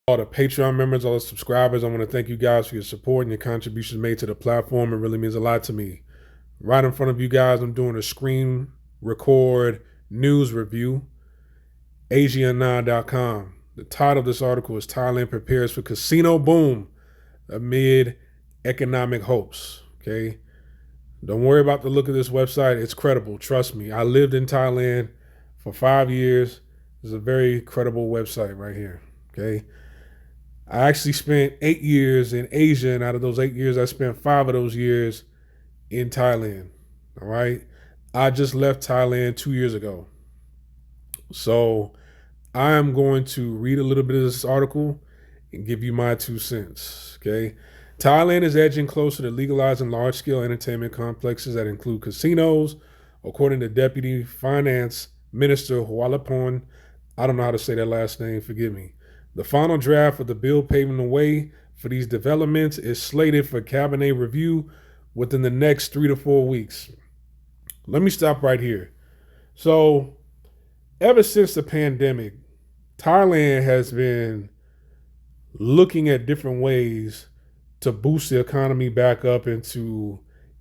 All the Patreon members, all the subscribers, I want to thank you guys for your support and your contributions made to the platform. It really means a lot to me. Right in front of you guys, I'm doing a screen record news review, Asian9.com. The title of this article is Thailand Prepares for Casino Boom Amid Economic Hopes. Okay. Don't worry about the look of this website. It's credible. Trust me. I lived in Thailand for 5 years. It's a very credible website right here. Okay. I actually spent 8 years in Asia, and out of those 8 years, I spent 5 of those years in Thailand. All right. I just left Thailand 2 years ago. So I am going to read a little bit of this article and give you my 2 cents. Okay. Thailand is edging closer to legalizing large-scale entertainment complexes that include casinos, according to Deputy Finance Minister Hualapon. I don't know how to say that last name, forgive me. The final draft of the bill paving the way for these developments is slated for cabinet review within the next 3 to 4 weeks. Let me stop right here. So, ever since the pandemic, Thailand has been looking at different ways to boost the economy back up and to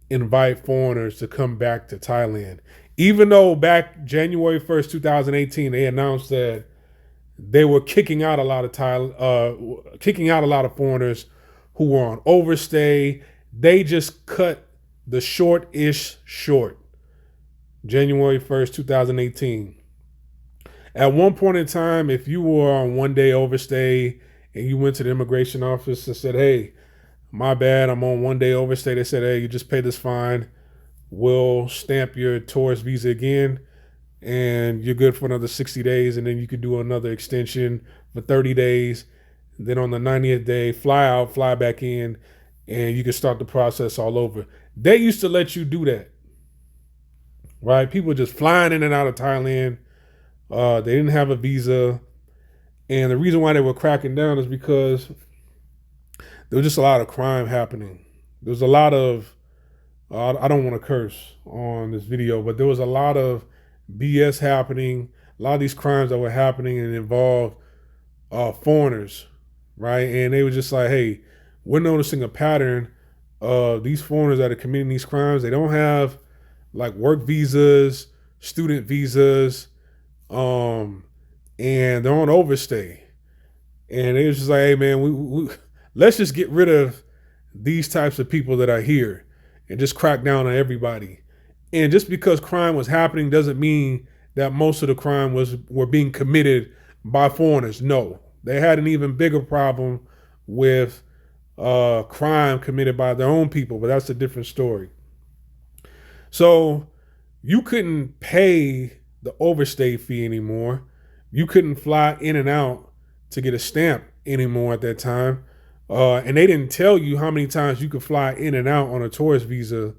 invite foreigners to come back to Thailand. Even though back January 1st, 2018, they announced that they were kicking out a lot of foreigners who were on overstay. They just cut the short. January 1st, 2018. At one point in time, if you were on 1 day overstay and you went to the immigration office and said, hey, my bad, I'm on 1 day overstay, they said, hey, you just pay this fine. We'll stamp your tourist visa again, and you're good for another 60 days, and then you could do another extension for 30 days. Then on the 90th day, fly out, fly back in, and you can start the process all over. They used to let you do that, right? People just flying in and out of Thailand. They didn't have a visa. And the reason why they were cracking down is because there was just a lot of crime happening. There was a lot of, I don't want to curse on this video, but there was a lot of BS happening, a lot of these crimes that were happening and involved foreigners, right? And they were just like, hey, we're noticing a pattern of these foreigners that are committing these crimes. They don't have like work visas, student visas, and they're on overstay. And it was just like, hey man, we let's just get rid of these types of people that are here and just crack down on everybody. And just because crime was happening doesn't mean that most of the crime were being committed by foreigners. No, they had an even bigger problem with crime committed by their own people, but that's a different story. So you couldn't pay the overstay fee anymore. You couldn't fly in and out to get a stamp anymore at that time. And they didn't tell you how many times you could fly in and out on a tourist visa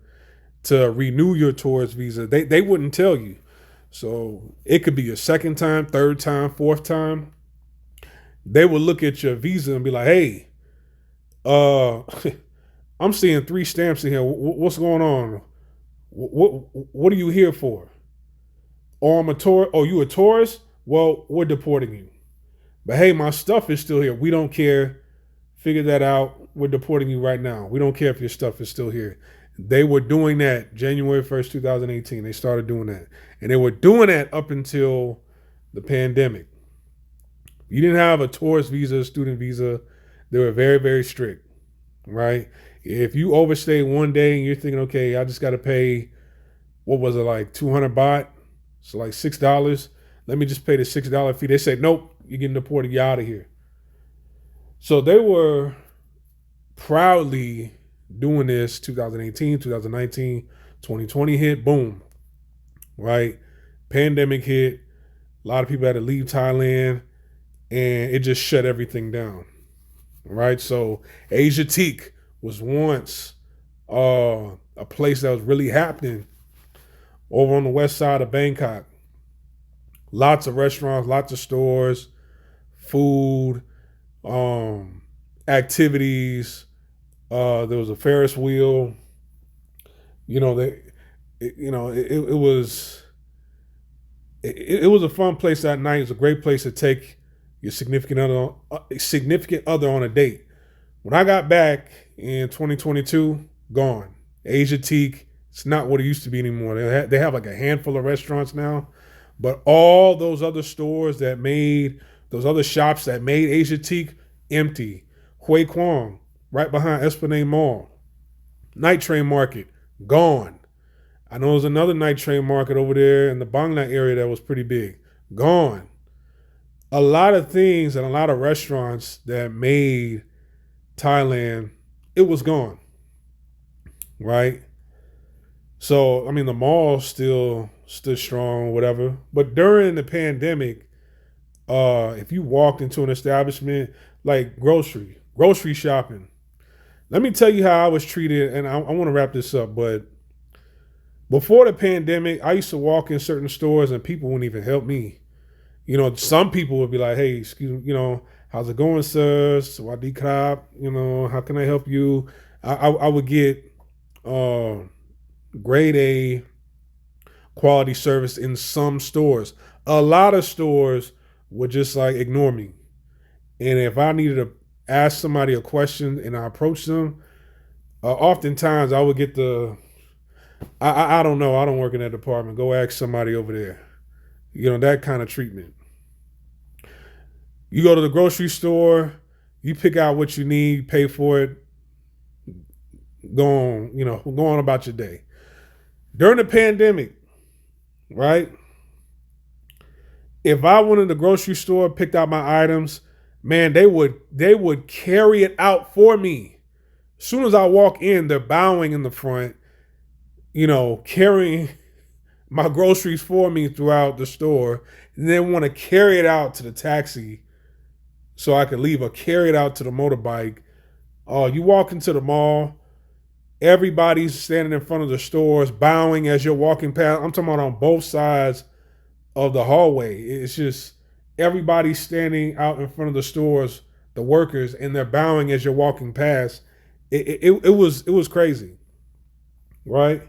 to renew your tourist visa. They wouldn't tell you. So it could be your second time, third time, fourth time. They would look at your visa and be like, hey, I'm seeing 3 stamps in here. What's going on? What are you here for? Oh, I'm a tour. Oh, you a tourist? Well, we're deporting you. But hey, my stuff is still here. We don't care. Figure that out. We're deporting you right now. We don't care if your stuff is still here. They were doing that January 1st, 2018. They started doing that. And they were doing that up until the pandemic. You didn't have a tourist visa, student visa. They were very, very strict, right? If you overstay 1 day and you're thinking, okay, I just got to pay, what was it, like 200 baht? So like $6. Let me just pay the $6 fee. They said, nope, you're getting deported. You're out of here. So they were proudly doing this 2018, 2019, 2020 hit, boom, right? Pandemic hit. A lot of people had to leave Thailand and it just shut everything down, right? So Asiatique was once a place that was really happening over on the west side of Bangkok. Lots of restaurants, lots of stores, food, activities. There was a Ferris wheel. It was a fun place that night. It was a great place to take your significant other on a date. When I got back in 2022, gone. Asia Teak, it's not what it used to be anymore. They have like a handful of restaurants now, but all those other stores that made, those other shops that made Asia Teak, empty. Hui Kwong, right behind Esplanade Mall. Night Train Market, gone. I know there's another night train market over there in the Bangla area that was pretty big. Gone. A lot of things and a lot of restaurants that made Thailand, it was gone. Right? So, I mean, the mall still stood strong, whatever. But during the pandemic, if you walked into an establishment like grocery shopping, let me tell you how I was treated, and I want to wrap this up, but before the pandemic, I used to walk in certain stores and people wouldn't even help me. You know, some people would be like, hey, excuse me, how's it going, sir? Sawadi krap, how can I help you? I would get grade A quality service in some stores. A lot of stores would just like ignore me. And if I needed to ask somebody a question and I approached them, oftentimes I would get I don't know. I don't work in that department. Go ask somebody over there. That kind of treatment. You go to the grocery store, you pick out what you need, pay for it, go on about your day. During the pandemic, right? If I went in the grocery store, picked out my items, man, they would carry it out for me. As soon as I walk in, they're bowing in the front, carrying my groceries for me throughout the store, and then want to carry it out to the taxi so I could leave, or carry it out to the motorbike. You walk into the mall, everybody's standing in front of the stores, bowing as you're walking past. I'm talking about on both sides of the hallway. It's just everybody's standing out in front of the stores, the workers, and they're bowing as you're walking past. It was crazy, right?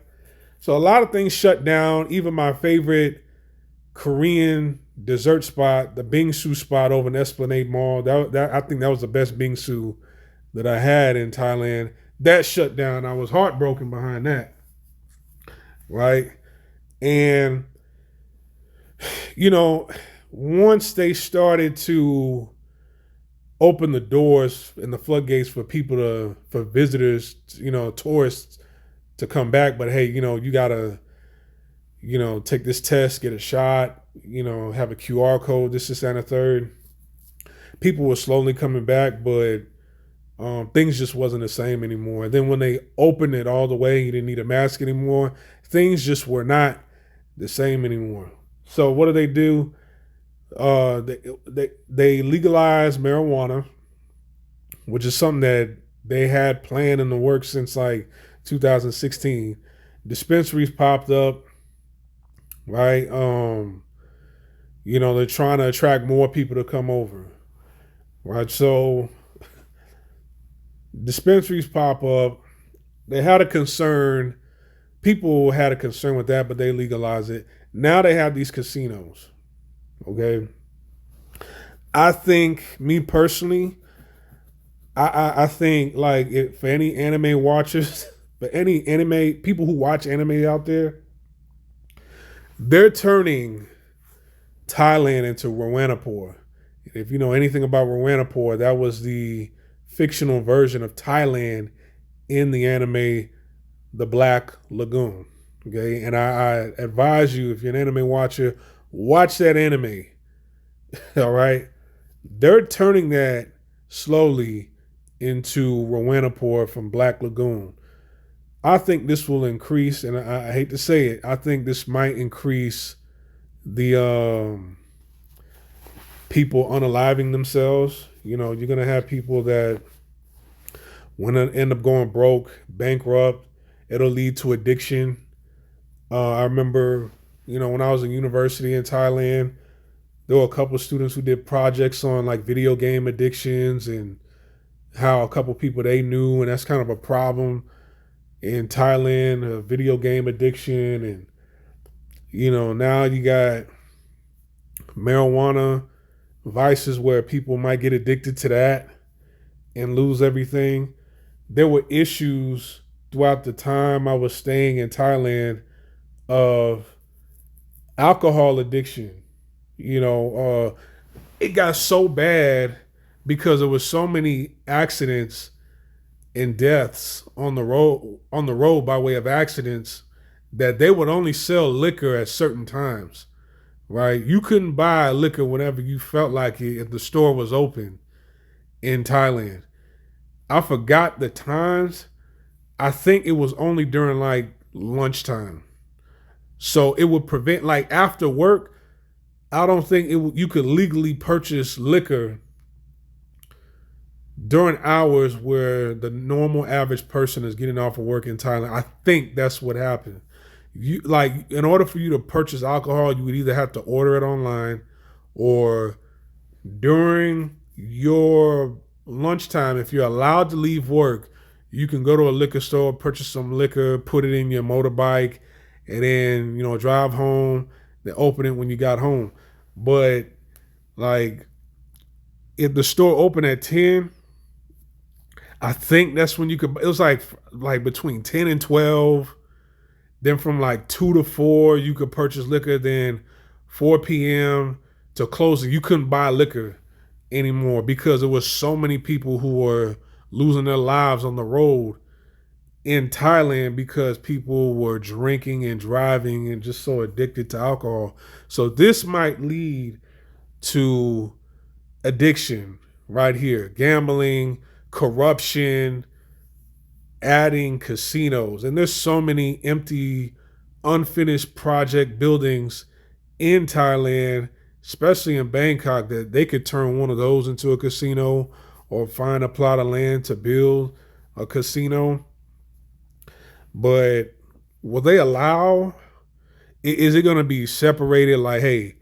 So a lot of things shut down. Even my favorite Korean dessert spot, the bingsu spot over in Esplanade Mall, that I think that was the best bingsu that I had in Thailand. That shut down. I was heartbroken behind that, right? And once they started to open the doors and the floodgates for for visitors, tourists to come back, but hey, you gotta, take this test, get a shot, have a QR code, this, and a third. People were slowly coming back, but things just wasn't the same anymore. And then when they opened it all the way, you didn't need a mask anymore. Things just were not the same anymore. So what do? They legalized marijuana, which is something that they had planned in the works since like 2016. Dispensaries popped up, right? They're trying to attract more people to come over, right? So dispensaries pop up. They had a concern. People had a concern with that, but they legalized it. Now they have these casinos. Okay. I think, me personally, I think like for any anime watchers, for any anime people who watch anime out there, they're turning Thailand into Rwanapur. If you know anything about Rwanapur, that was the fictional version of Thailand in the anime The Black Lagoon. Okay, and I advise you, if you're an anime watcher, watch that anime. All right, they're turning that slowly into Rwanapur from Black Lagoon. I think this will increase, and I hate to say it, I think this might increase the people unaliving themselves. You're gonna have people that want to end up going broke, bankrupt. It'll lead to addiction. I remember, when I was in university in Thailand, there were a couple of students who did projects on like video game addictions and how a couple people they knew, and that's kind of a problem in Thailand, video game addiction. And, now you got marijuana vices where people might get addicted to that and lose everything. There were issues throughout the time I was staying in Thailand of alcohol addiction. You know, it got so bad because there was so many accidents and deaths on the road by way of accidents that they would only sell liquor at certain times. Right? You couldn't buy liquor whenever you felt like it if the store was open in Thailand. I forgot the times. I think it was only during like lunchtime. So it would prevent like after work. I don't think you could legally purchase liquor during hours where the normal average person is getting off of work in Thailand. I think that's what happened. You like in order for you to purchase alcohol, you would either have to order it online or during your lunchtime, if you're allowed to leave work, you can go to a liquor store, purchase some liquor, put it in your motorbike, and then, drive home, then open it when you got home. But like if the store opened at 10, I think that's when you could it was like between 10 and 12. Then from like 2 to 4, you could purchase liquor. Then 4 p.m. to closing, you couldn't buy liquor anymore because there was so many people who were losing their lives on the road in Thailand because people were drinking and driving and just so addicted to alcohol. So this might lead to addiction right here, gambling, corruption, adding casinos. And there's so many empty, unfinished project buildings in Thailand, especially in Bangkok, that they could turn one of those into a casino or find a plot of land to build a casino. But will they allow? Is it going to be separated like, hey,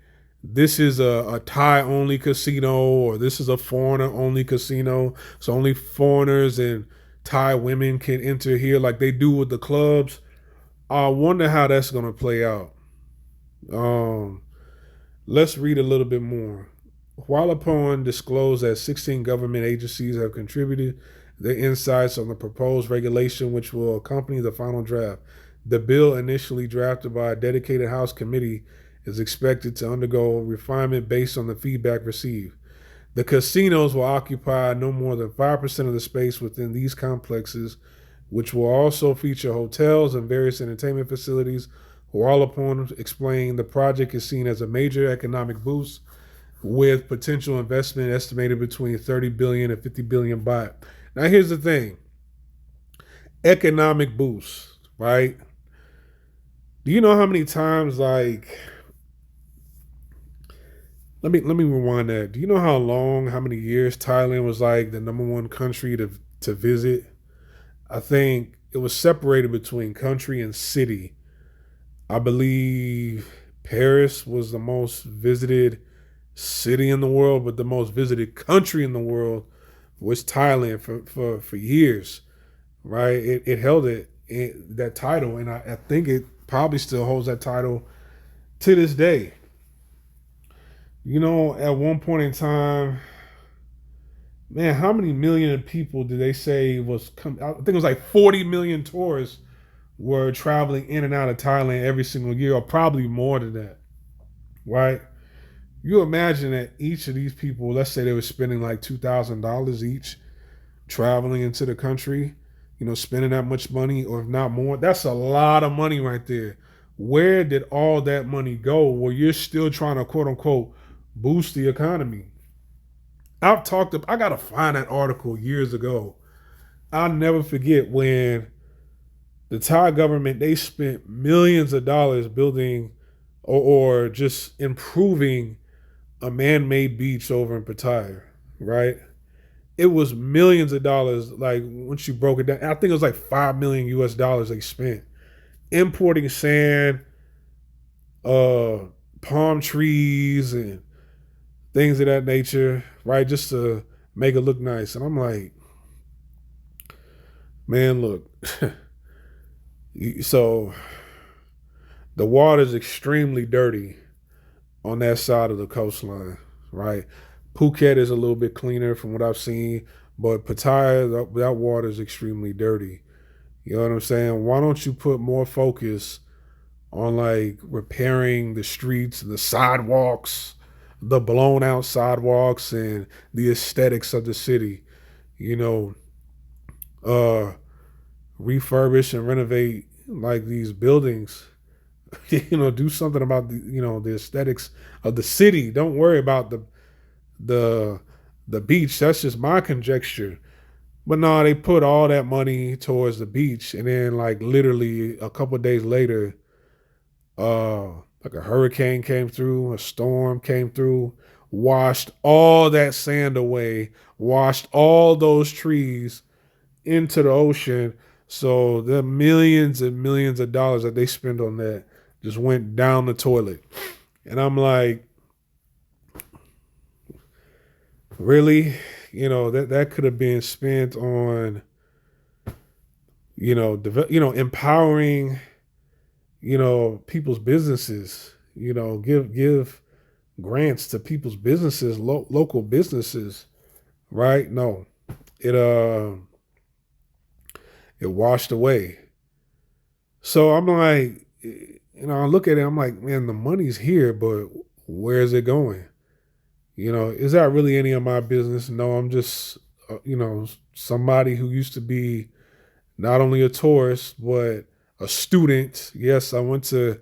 this is a Thai only casino or this is a foreigner only casino? So only foreigners and Thai women can enter here like they do with the clubs. I wonder how that's going to play out. Um, let's read a little bit more. While upon disclosed that 16 government agencies have contributed their insights on the proposed regulation which will accompany the final draft. The bill, initially drafted by a dedicated House committee, is expected to undergo refinement based on the feedback received. The casinos will occupy no more than 5% of the space within these complexes, which will also feature hotels and various entertainment facilities. Hualapong explained the project is seen as a major economic boost with potential investment estimated between 30 billion and 50 billion baht. Now here's the thing. Economic boost, right? Do you know how many times like let me rewind that. Do you know how many years Thailand was like the number one country to visit? I think it was separated between country and city. I believe Paris was the most visited city in the world, but the most visited country in the world was Thailand for years, right? It held that title, and I think it probably still holds that title to this day. At one point in time, man, how many million people did they say was come? I think it was like 40 million tourists were traveling in and out of Thailand every single year, or probably more than that, right? You imagine that each of these people, let's say they were spending like $2,000 each traveling into the country, spending that much money or if not more. That's a lot of money right there. Where did all that money go? Well, you're still trying to quote unquote boost the economy. I got to find that article years ago. I'll never forget when the Thai government, they spent millions of dollars building or just improving a man-made beach over in Pattaya, right? It was millions of dollars. Like once you broke it down, I think it was like 5 million US dollars they spent importing sand, palm trees, and things of that nature, right? Just to make it look nice. And I'm like, man, look. So the water is extremely dirty on that side of the coastline, right? Phuket is a little bit cleaner from what I've seen, but Pattaya, that water is extremely dirty. You know what I'm saying? Why don't you put more focus on like repairing the streets, the sidewalks, the blown out sidewalks, and the aesthetics of the city? You know, uh, refurbish and renovate like these buildings. Do something about the aesthetics of the city. Don't worry about the the beach. That's just my conjecture. But no, they put all that money towards the beach, and then like literally a couple of days later, uh, like a hurricane came through, a storm came through, washed all that sand away, washed all those trees into the ocean. So the millions and millions of dollars that they spent on that just went down the toilet. And I'm like, really? That could have been spent on, empowering, people's businesses, give grants to people's businesses, local businesses, right? No, it, it washed away. So I'm like, I look at it, I'm like, man, the money's here, but where's it going? Is that really any of my business? No, I'm just, somebody who used to be not only a tourist, but a student. Yes, I went to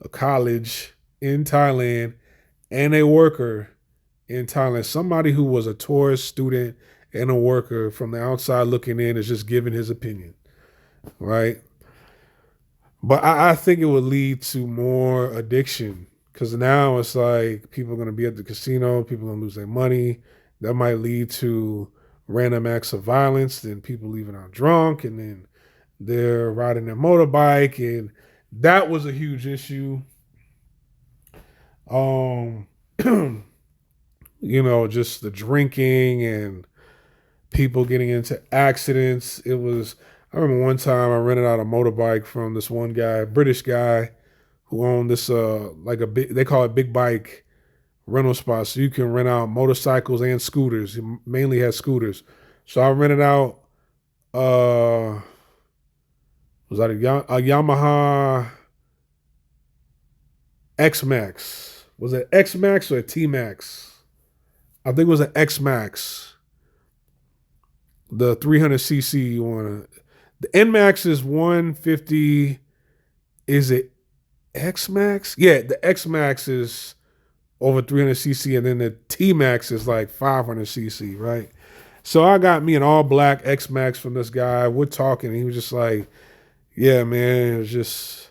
a college in Thailand and a worker in Thailand. Somebody who was a tourist, student, and a worker from the outside looking in is just giving his opinion, right? But I think it would lead to more addiction because now it's like people are going to be at the casino, people are going to lose their money. That might lead to random acts of violence, then people leaving out drunk, and then they're riding their motorbike. And that was a huge issue. Um, just the drinking and people getting into accidents. I remember one time I rented out a motorbike from this one guy, British guy, who owned this like they call it big bike rental spot. So you can rent out motorcycles and scooters. He mainly has scooters. So I rented out was that a Yamaha X Max? Was it X Max or a T Max? I think it was an X Max, the 300cc one. The N Max is 150. Is it X Max? Yeah, the X Max is over 300cc, and then the T Max is like 500cc, right? So I got me an all black X Max from this guy. We're talking. He was just like, "Yeah, man." It was just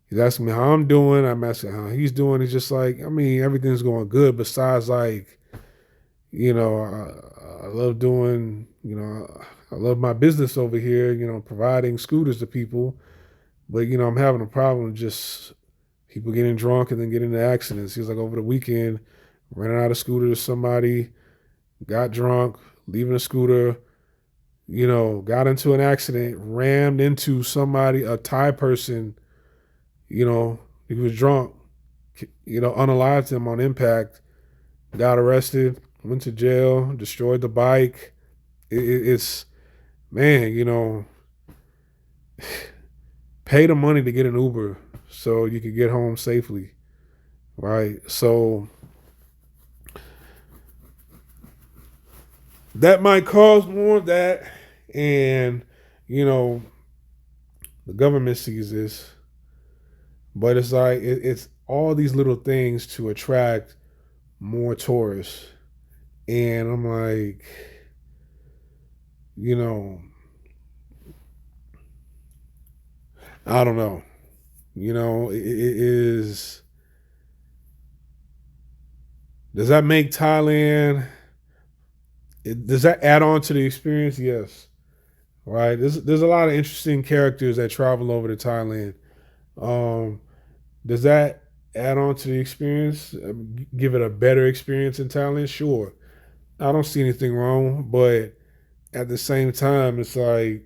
he's asking me how I'm doing. I'm asking how he's doing. He's just like, I mean, everything's going good. Besides, like, I love doing, I love my business over here. Providing scooters to people. But I'm having a problem just people getting drunk and then getting into accidents. He was like over the weekend, renting out a scooter to somebody, got drunk, leaving a scooter, got into an accident, rammed into somebody, a Thai person, he was drunk, unalived him on impact, got arrested, went to jail, destroyed the bike. It's, man, pay the money to get an Uber so you can get home safely, right? So that might cause more of that, and the government sees this, but it's like it's all these little things to attract more tourists, and I'm like, I don't know. It is. Does that make Thailand? Does that add on to the experience? Yes. Right. There's a lot of interesting characters that travel over to Thailand. Um, does that add on to the experience? Give it a better experience in Thailand? Sure. I don't see anything wrong, but at the same time, it's like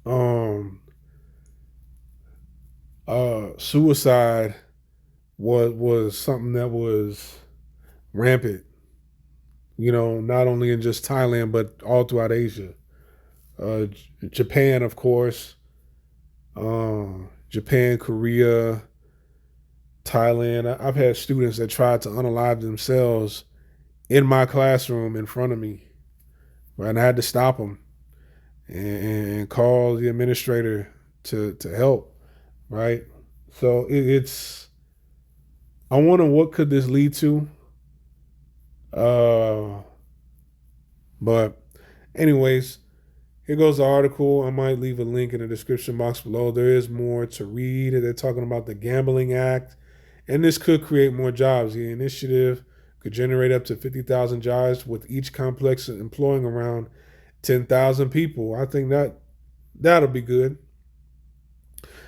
um, suicide was something that was rampant. Not only in just Thailand but all throughout Asia. Japan, of course. Japan, Korea, Thailand. I've had students that tried to unalive themselves in my classroom in front of me, right? And I had to stop them and call the administrator to help, right? So it's I wonder what could this lead to. Uh, but anyways, here goes the article. I might leave a link in the description box below. There is more to read. They're talking about the Gambling Act, and this could create more jobs. The initiative could generate up to 50,000 jobs, with each complex employing around 10,000 people. I think that'll be good.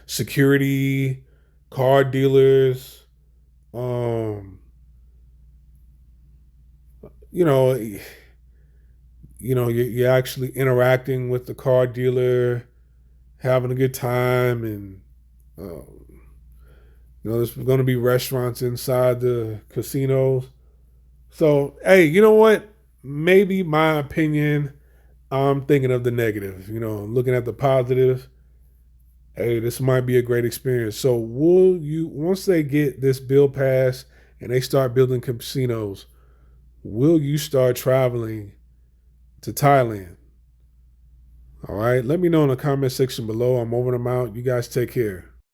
Security, car dealers, um, you know, you're actually interacting with the car dealer, having a good time, and there's going to be restaurants inside the casinos. So, hey, you know what? Maybe my opinion, I'm thinking of the negative. Looking at the positive. Hey, this might be a great experience. So, will you, once they get this bill passed and they start building casinos, will you start traveling to Thailand? All right. Let me know in the comment section below. I'm over and I'm out. You guys take care.